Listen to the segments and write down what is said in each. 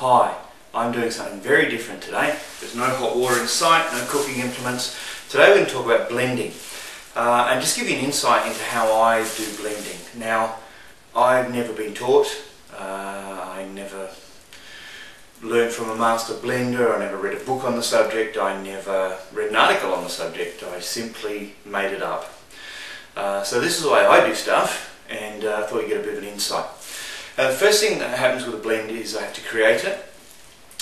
Hi, I'm doing something very different today. There's no hot water in sight, no cooking implements. Today we're going to talk about blending and just give you an insight into how I do blending. Now, I've never been taught, I never learned from a master blender, I never read a book on the subject, I never read an article on the subject, I simply made it up. So this is the way I do stuff, and I thought you'd get a bit of an insight. The first thing that happens with a blend is I have to create it,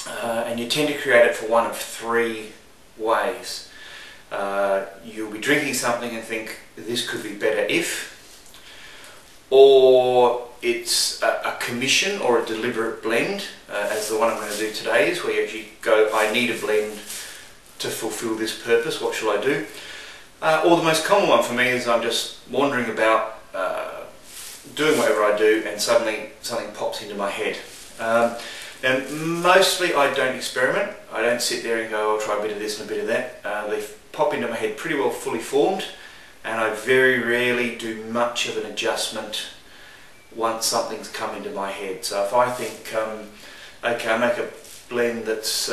and you tend to create it for one of three ways. You'll be drinking something and think, this could be better if, or it's a commission or a deliberate blend, as the one I'm going to do today is, where you actually go, I need a blend to fulfill this purpose, what shall I do? Or the most common one for me is I'm just wandering about, doing whatever I do, and suddenly something pops into my head. And mostly I don't experiment. I don't sit there and go, I'll try a bit of this and a bit of that. They pop into my head pretty well fully formed, and I very rarely do much of an adjustment once something's come into my head. So if I think, okay, I make a blend that's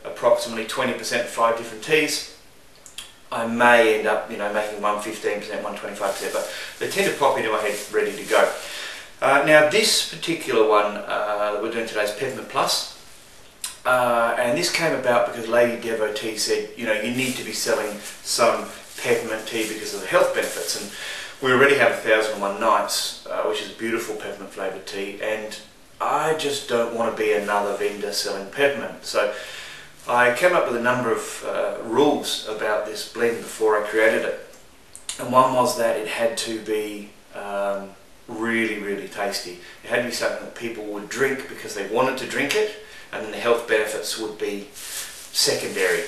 approximately 20% 5 different teas, I may end up, making one 15%, one 25%, but they tend to pop into my head ready to go. Now this particular one that we're doing today is Peppermint Plus, and this came about because Lady Devotea said, you need to be selling some peppermint tea because of the health benefits, and we already have 1001 Nights, which is beautiful peppermint flavoured tea, and I just don't want to be another vendor selling peppermint. So I came up with a number of rules about this blend before I created it, and one was that it had to be really, really tasty. It had to be something that people would drink because they wanted to drink it, and then the health benefits would be secondary.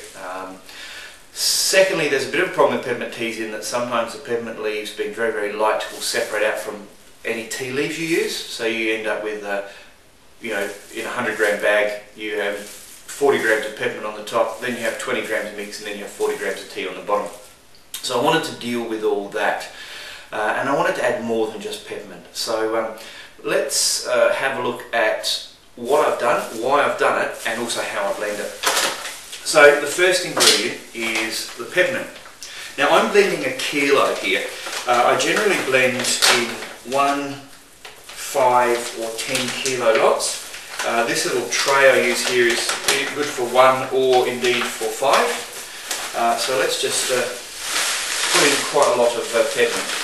Secondly, there's a bit of a problem with peppermint teas in that sometimes the peppermint leaves, being very, very light, will separate out from any tea leaves you use, so you end up with, in a 100-gram bag, you have 40 grams of peppermint on the top, then you have 20 grams of mix, and then you have 40 grams of tea on the bottom. So I wanted to deal with all that, and I wanted to add more than just peppermint. So let's have a look at what I've done, why I've done it, and also how I blend it. So the first ingredient is the peppermint. Now I'm blending 1 kilo here. I generally blend in 1, 5 or 10 kilo lots. This little tray I use here is good for 1 or indeed for 5. So let's just put in quite a lot of peppermint.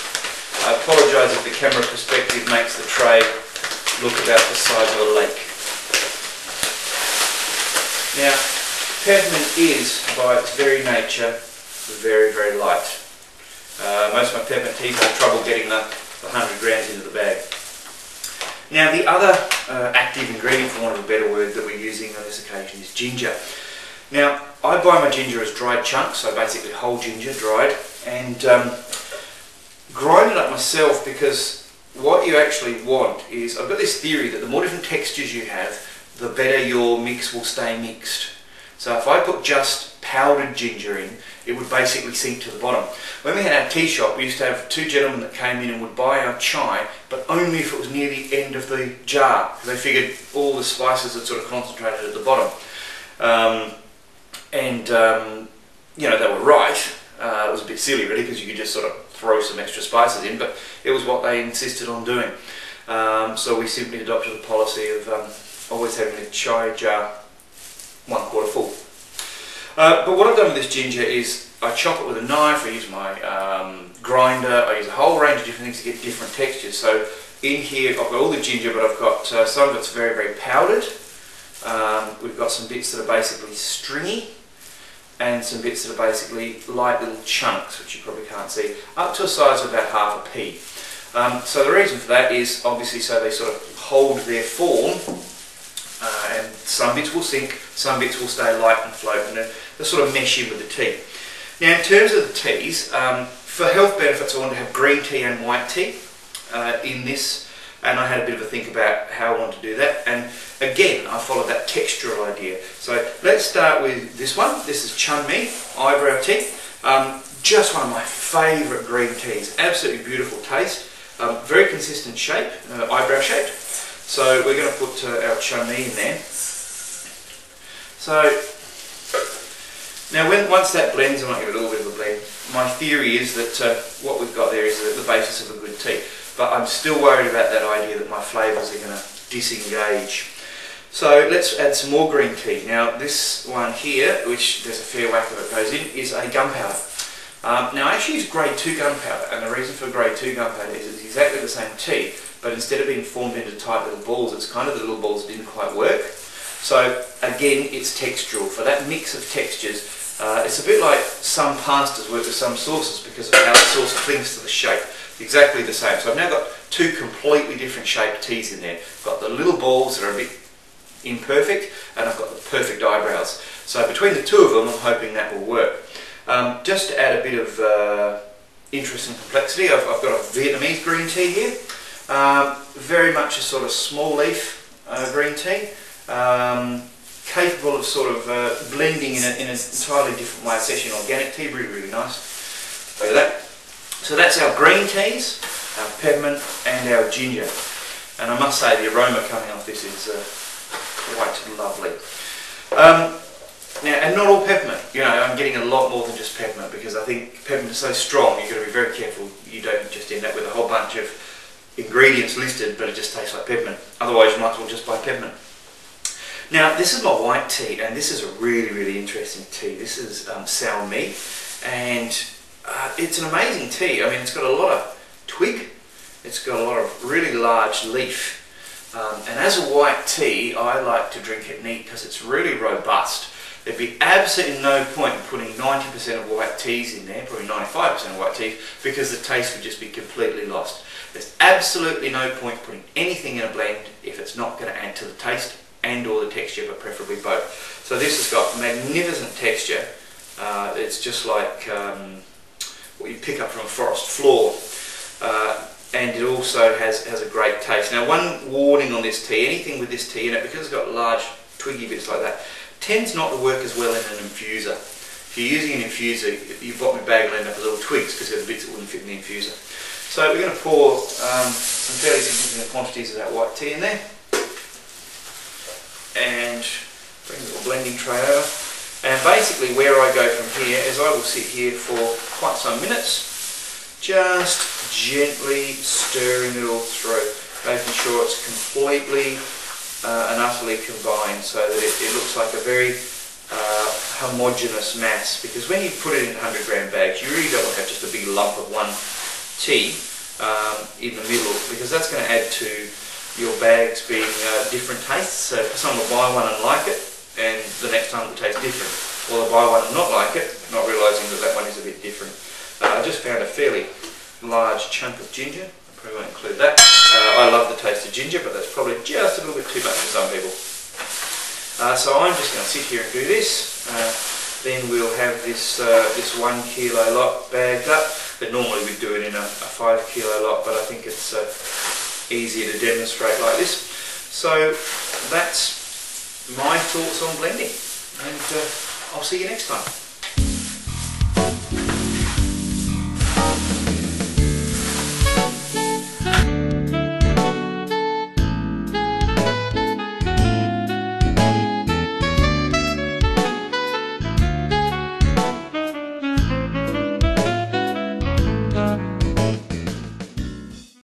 I apologise if the camera perspective makes the tray look about the size of a lake. Now, peppermint is, by its very nature, very, very light. Most of my peppermint teas have trouble getting the 100 grams into the bag. Now the other active ingredient, for want of a better word, that we're using on this occasion is ginger. Now I buy my ginger as dried chunks, so basically whole ginger dried, and grind it up myself, because what you actually want is, I've got this theory that the more different textures you have, the better your mix will stay mixed. So if I put just powdered ginger in, it would basically sink to the bottom. When we had our tea shop, we used to have 2 gentlemen that came in and would buy our chai, but only if it was near the end of the jar, because they figured all the spices had sort of concentrated at the bottom. They were right. It was a bit silly really, because you could just sort of throw some extra spices in, but it was what they insisted on doing. So we simply adopted the policy of always having the chai jar 1/4 full. But what I've done with this ginger is I chop it with a knife, I use my grinder, I use a whole range of different things to get different textures. So in here I've got all the ginger, but I've got some of it's very, very powdered. We've got some bits that are basically stringy, and some bits that are basically light little chunks, which you probably can't see, up to a size of about half a pea. So the reason for that is obviously so they sort of hold their form, and some bits will sink, some bits will stay light and float, and they'll sort of mesh in with the tea. Now in terms of the teas, for health benefits I want to have green tea and white tea in this, and I had a bit of a think about how I want to do that, and again I followed that textural idea. So let's start with this one. This is Chunmi Eyebrow Tea. Just one of my favourite green teas, absolutely beautiful taste, very consistent shape, eyebrow shaped. So we're going to put our Chunmi in there. So now once that blends, I might give it a little bit of a blend. My theory is that what we've got there is the basis of a good tea. But I'm still worried about that idea that my flavours are going to disengage. So let's add some more green tea. Now this one here, which there's a fair whack of it goes in, is a gunpowder. Now I actually use grade 2 gunpowder, and the reason for grade 2 gunpowder is it's exactly the same tea, but instead of being formed into tight little balls, it's kind of the little balls didn't quite work. So again, it's textural. For that mix of textures, it's a bit like some pastas work with some sauces because of how the sauce clings to the shape. Exactly the same. So I've now got two completely different shaped teas in there. I've got the little balls that are a bit imperfect, and I've got the perfect eyebrows. So between the two of them, I'm hoping that will work. Just to add a bit of interest and complexity, I've got a Vietnamese green tea here. Very much a sort of small leaf green tea. Capable of sort of blending in an entirely different way. It's actually an organic tea, really, really nice. Look at that. So that's our green teas, our peppermint and our ginger. And I must say the aroma coming off this is quite lovely. Now, and not all peppermint. You know, I'm getting a lot more than just peppermint because I think peppermint is so strong, you've got to be very careful you don't just end up with a whole bunch of ingredients listed but it just tastes like peppermint. Otherwise you might as well just buy peppermint. Now this is my white tea, and this is a really, really interesting tea. This is Sao Mi, and it's an amazing tea. I mean, it's got a lot of twig, it's got a lot of really large leaf, and as a white tea I like to drink it neat because it's really robust. There'd be absolutely no point in putting 90% of white teas in there, probably 95% of white teas, because the taste would just be completely lost. There's absolutely no point putting anything in a blend if it's not going to add to the taste and or the texture, but preferably both. So this has got magnificent texture. It's just like what you pick up from a forest floor, and it also has a great taste. Now, one warning on this tea: anything with this tea in it, because it's got large twiggy bits like that, tends not to work as well in an infuser. If you're using an infuser, your bottom bag will end up with little twigs because they're the bits that wouldn't fit in the infuser. So we're going to pour some fairly significant quantities of that white tea in there, and bring the little blending tray over. And basically where I go from here is I will sit here for quite some minutes, just gently stirring it all through, making sure it's completely and utterly combined so that it looks like a very homogeneous mass. Because when you put it in 100 gram bags, you really don't want to have just a big lump of one tea in the middle, because that's going to add to your bags being different tastes. So someone will buy one and like it, and the next time it will taste different. Or they'll buy one and not like it, not realising that that one is a bit different. I just found a fairly large chunk of ginger. I probably won't include that. I love the taste of ginger, but that's probably just a little bit too much for some people. So I'm just going to sit here and do this. Then we'll have this 1 kilo lot bagged up. But normally we'd do it in a 5 kilo lot, but I think it's easier to demonstrate like this. So that's my thoughts on blending, and I'll see you next time.